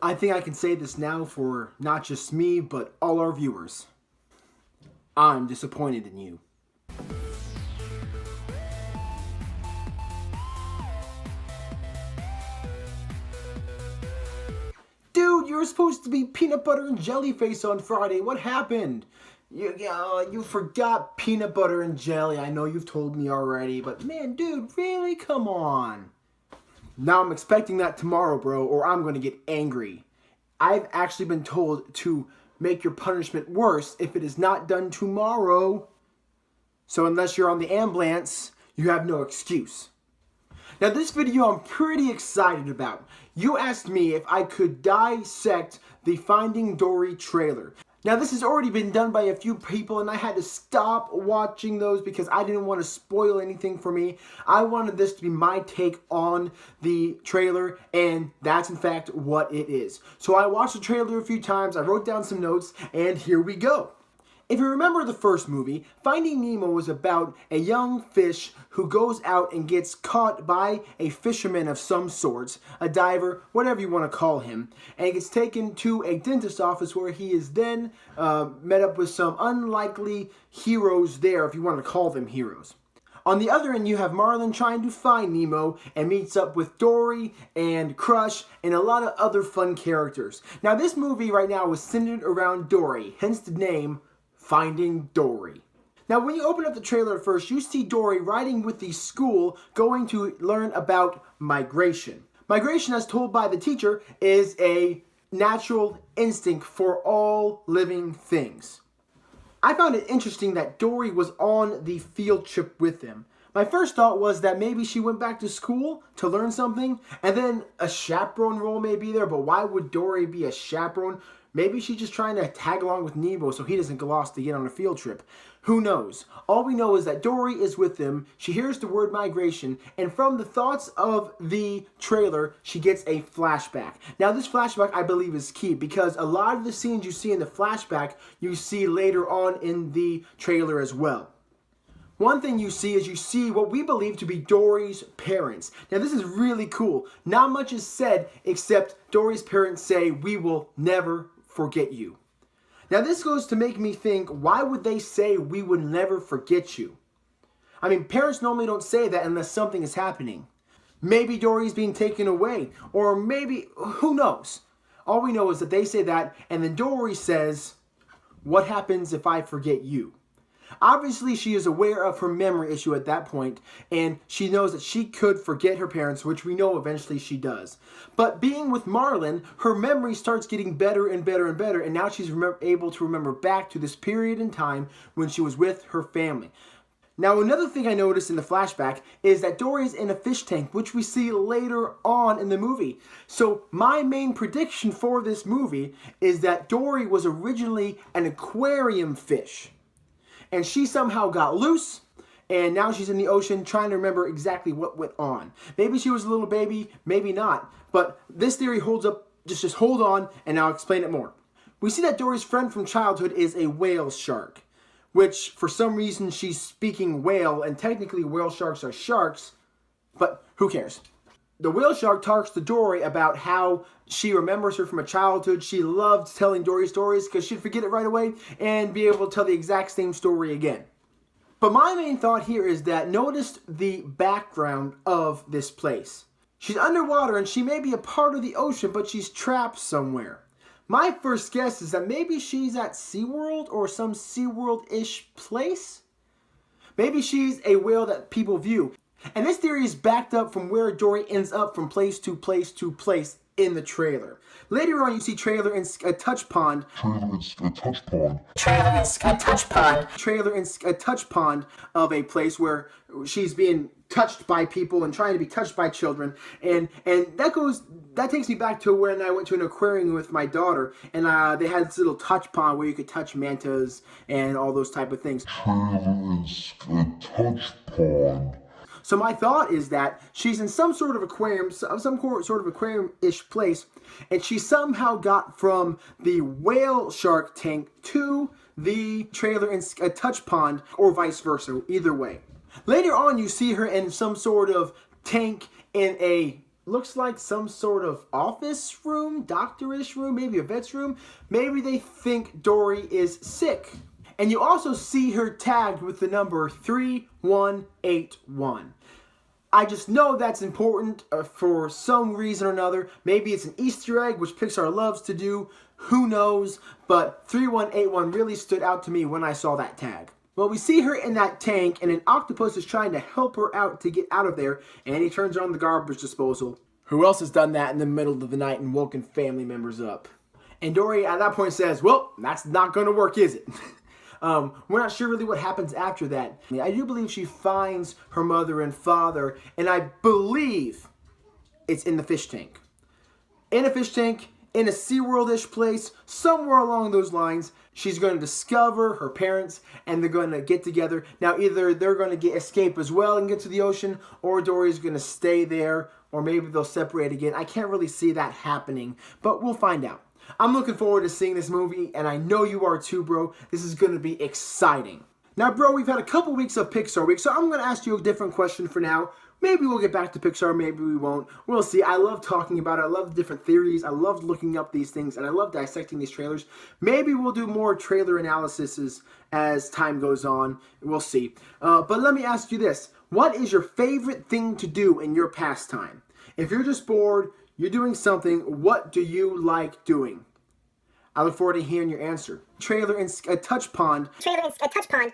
I think I can say this now for not just me, but all our viewers. I'm disappointed in you. Dude, you were supposed to be peanut butter and jelly face on Friday. What happened? You forgot peanut butter and jelly. I know you've told me already, but man, dude, really? Come on. Now I'm expecting that tomorrow, bro, or I'm going to get angry. I've actually been told to make your punishment worse if it is not done tomorrow. So unless you're on the ambulance, you have no excuse. Now this video I'm pretty excited about. You asked me if I could dissect the Finding Dory trailer. Now this has already been done by a few people and I had to stop watching those because I didn't want to spoil anything for me. I wanted this to be my take on the trailer, and that's in fact what it is. So I watched the trailer a few times, I wrote down some notes, and here we go. If you remember the first movie, Finding Nemo was about a young fish who goes out and gets caught by a fisherman of some sorts, a diver, whatever you want to call him, and gets taken to a dentist's office where he is then met up with some unlikely heroes there, if you want to call them heroes. On the other end, you have Marlin trying to find Nemo and meets up with Dory and Crush and a lot of other fun characters. Now this movie right now is centered around Dory, hence the name Finding Dory. Now when you open up the trailer at first, you see Dory riding with the school going to learn about migration. Migration, as told by the teacher, is a natural instinct for all living things. I found it interesting that Dory was on the field trip with them. My first thought was that maybe she went back to school to learn something, and then a chaperone role may be there, but why would Dory be a chaperone? Maybe she's just trying to tag along with Nemo so he doesn't get lost to get on a field trip. Who knows? All we know is that Dory is with them, she hears the word migration, and from the thoughts of the trailer, she gets a flashback. Now this flashback I believe is key because a lot of the scenes you see in the flashback, you see later on in the trailer as well. One thing you see what we believe to be Dory's parents. Now this is really cool. Not much is said except Dory's parents say, "We will never forget you." Now this goes to make me think, why would they say we would never forget you? I mean, parents normally don't say that unless something is happening. Maybe Dory's being taken away, or maybe, who knows? All we know is that they say that, and then Dory says, "What happens if I forget you?" Obviously, she is aware of her memory issue at that point, and she knows that she could forget her parents, which we know eventually she does. But being with Marlin, her memory starts getting better and better and better, and now she's able to remember back to this period in time when she was with her family. Now, another thing I noticed in the flashback is that Dory's in a fish tank, which we see later on in the movie. So my main prediction for this movie is that Dory was originally an aquarium fish, and she somehow got loose, and now she's in the ocean trying to remember exactly what went on. Maybe she was a little baby, maybe not. But this theory holds up. Just hold on, and I'll explain it more. We see that Dory's friend from childhood is a whale shark, which for some reason she's speaking whale, and technically whale sharks are sharks, but who cares? The whale shark talks to Dory about how she remembers her from her childhood. She loved telling Dory stories because she'd forget it right away and be able to tell the exact same story again. But my main thought here is that notice the background of this place. She's underwater and she may be a part of the ocean, but she's trapped somewhere. My first guess is that maybe she's at SeaWorld or some SeaWorld-ish place. Maybe she's a whale that people view. And this theory is backed up from where Dory ends up from place to place to place in the trailer. Later on, you see trailer in a touch pond. Trailer in a touch pond of a place where she's being touched by people and trying to be touched by children. And that takes me back to when I went to an aquarium with my daughter, and they had this little touch pond where you could touch mantas and all those type of things. A touch pond. So my thought is that she's in some sort of aquarium, some sort of aquarium-ish place, and she somehow got from the whale shark tank to the trailer in a touch pond, or vice versa, either way. Later on, you see her in some sort of tank in a looks like some sort of office room, doctorish room, maybe a vet's room. Maybe they think Dory is sick. And you also see her tagged with the number 3181. I just know that's important for some reason or another. Maybe it's an Easter egg, which Pixar loves to do. Who knows? But 3181 really stood out to me when I saw that tag. Well, we see her in that tank, and an octopus is trying to help her out to get out of there, and he turns on the garbage disposal. Who else has done that in the middle of the night and woken family members up? And Dory at that point says, well, that's not going to work, is it? We're not sure really what happens after that. I do believe she finds her mother and father, and I believe it's in the fish tank. In a fish tank, in a SeaWorld-ish place, somewhere along those lines, she's going to discover her parents, and they're going to get together. Now, either they're going to escape as well and get to the ocean, or Dory's going to stay there, or maybe they'll separate again. I can't really see that happening, but we'll find out. I'm looking forward to seeing this movie, and I know you are too, bro. This is going to be exciting. Now, bro, we've had a couple weeks of Pixar Week, so I'm going to ask you a different question for now. Maybe we'll get back to Pixar, maybe we won't. We'll see. I love talking about it. I love different theories. I love looking up these things, and I love dissecting these trailers. Maybe we'll do more trailer analyses as time goes on. We'll see. But let me ask you this. What is your favorite thing to do in your pastime? If you're just bored, you're doing something, what do you like doing? I look forward to hearing your answer. Trailer in a touch pond.